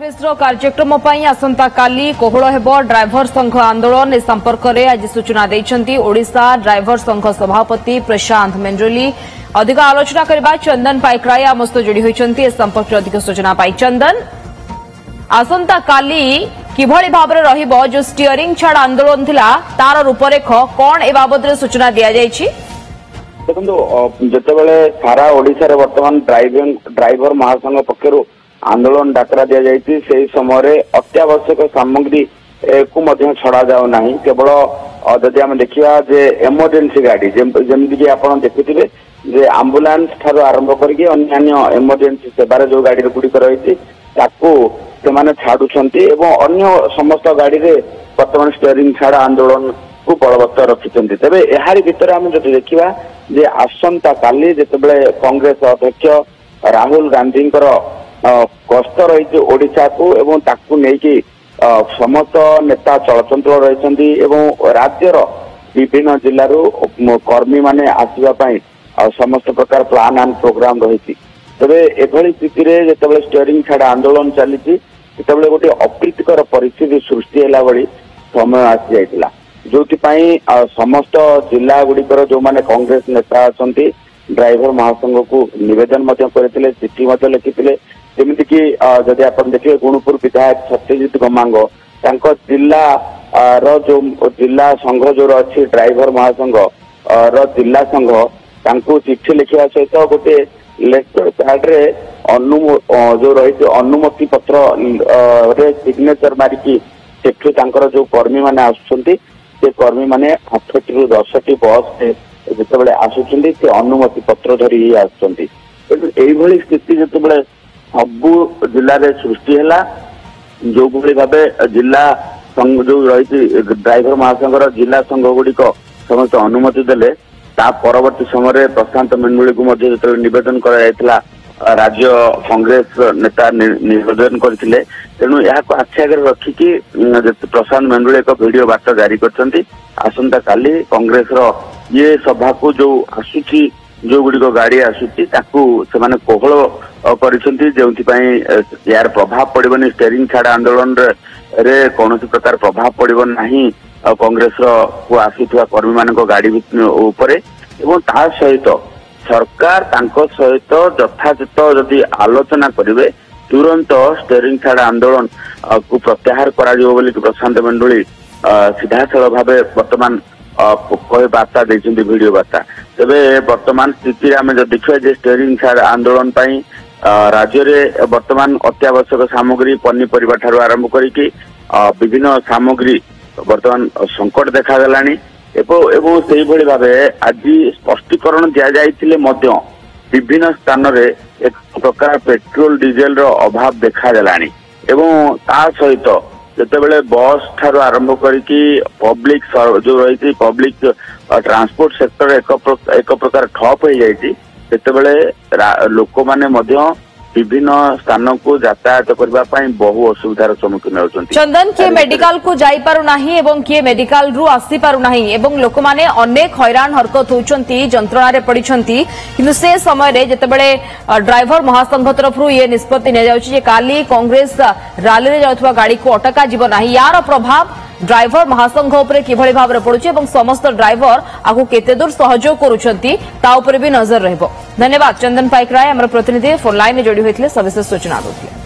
कांग्रेस कार्यक्रम आसंता काली कोहल हेब ड्राइवर संघ आंदोलन संपर्क में आज सूचना देइछंती ओडिशा ड्राइवर संघ सभापति प्रशांत मेंड्रोली। अधिक आलोचना करबा चंदन पाइकराय आम सहित जोड़ी होइछंती। संपर्क में अधिक सूचना पाई चंदन, आसंता काली किभଳି भाव में रहिबो जो स्टीयरिंग छाड़ आंदोलन थिला तार रूपरेख कौन ए बाबद रे सूचना दिया जायछि? देखो जेतेबेले सारा ओडिशा रे वर्तमान ड्राइवर महासंघ पक्षरु आंदोलन डाकरा दिया जायछि सेही समय अत्यावश्यक सामग्री को मध्य छड़ा जाउ नाही। केवल जदि हम देखिबा जे इमरजेंसी गाड़ी जेमति कि आपण देखिथिबे जे एम्बुलेंस ठारो आरंभ करके अन्य इमरजेंसी सेवार जो गाड़ी गुड़िक रही ताकू से छाड़ुंट एवं अन्य समस्त गाड़ी रे वर्तमान स्टीयरिंग छाड़ आंदोलन को बलवत्तर रखिंट। तेरे यार भितर आम जो देखा जे आसंता काली जितेबाला कांग्रेस अध्यक्ष राहुल गांधी गस्त रही ओडिशा को एवं ताकू नहीं समस्त नेता चलचंचल रही राज्यर विभिन्न जिलूर कर्मी माने आसवाई समस्त प्रकार प्लान एंड प्रोग्राम रही। तेरे एभली स्थिति रे जितेबाला स्टीयरिंग छाड़ आंदोलन चली सेतबेले गोटे अप्रीतिकर परिस्थिति सृष्टि होला भली समय आसी जाइतिला जो समस्त जिला गुड़िकर जो माने कांग्रेस नेता अछंती ड्राइवर महासंघ को निवेदन करते चिठी लिखिते जमीक कि जदि आप देखिए गुणुपुर विधायक सत्यजित गमांग जिला जो जिला संघ जो अच्छी ड्राइवर महासंघ जिला संघ चिठी लिखा सहित गोटे लेटर पैड रे जो रही अनुमति पत्र रे सिग्नेचर मारिकी सेठू जो कर्मी माने आसुछंती से कर्मी माने 8 टी 10 टी बस जितेबाला आसुछंती से अनुमति पत्र धरी आसुछंती। एभली स्थिति जितेबाला सबु जिले में सृष्टि है जो भावे जिला संघ जो रही ड्राइवर महासंघ जिला संघ गुड़िक समस्त अनुमति देले ता परवर्ती समय प्रशांत मेंडोली को निवेदन कर राज्य कांग्रेस नेता निवेदन करते तेणु यहाँ आखि आगे रखिकी प्रशांत मेंडोली एक वीडियो बार्ता जारी करछंती। आसंता काली कांग्रेस ये सभा को जो आसुची जो गुड़िक गाड़ी आसुची ताकू से कोहल कर यार प्रभाव पड़ोनी स्टीयरिंग छाड़ आंदोलन रे कौन प्रकार प्रभाव पड़ो नहीं कांग्रेस को आसुवा कर्मी मान गाड़ी उपरे एवं ता सहित सरकार तांको सहित यथाचित जदि आलोचना करेंगे तुरंत स्टीयरिंग छाड़ आंदोलन को प्रत्याहार करा प्रशांत मेंडोली सीधासल भाव वर्तमान कहे बार्ता देते वीडियो बार्ता। तेबे वर्तमान स्थिति आम जो देखा स्टीयरिंग छाड़ आंदोलन राज्य में वर्तमान अत्यावश्यक सामग्री पनीपरिया ठारू आरंभ करिकी विभिन्न सामग्री वर्तमान संकट देखागलानी एवं से भली भाव आज स्पष्टीकरण दि जाइथिले मध्य विभिन्न स्थान रे एक प्रकार पेट्रोल डीजेल रो अभाव देखागलानी एवं ता सहित जितेबाला बस ठारू आरंभ करिकी पब्लिक जो रही पब्लिक ट्रांसपोर्ट सेक्टर एक प्रकार ठप हो जाइछि सेतेबेले लोक माने मध्य विभिन्न स्थान को यातायात करने बहु असुविधार सम्मुखीन होउछंती। चंदन किए मेडिकल को जाई पारु नाही एवं किए मेडिकल रु आसी पारु नाही एवं लोक माने अनेक हैरान हरकत होउछंती जंत्रणा रे पड़िछंती किंतु से समय रे जेतेबेले ड्राइवर महासंघ तरफरु ये निष्पत्ति ने जाउछि जे काली कांग्रेस रैली रे जाउथवा गाड़ी को अटका जीव नाही यार प्रभाव ड्राइवर महासंघ उपरे किभଳି भाव रे पड़ुछि एवं समस्त ड्राइवर आगु केते दूर सहयोग करूछंती ता उपरे भी नजर रहबो। धन्यवाद चंदन पाइकराय हमर प्रतिनिधि फोन लाइन में जोड़ी होइथिले सविशेष सूचना दोथिले।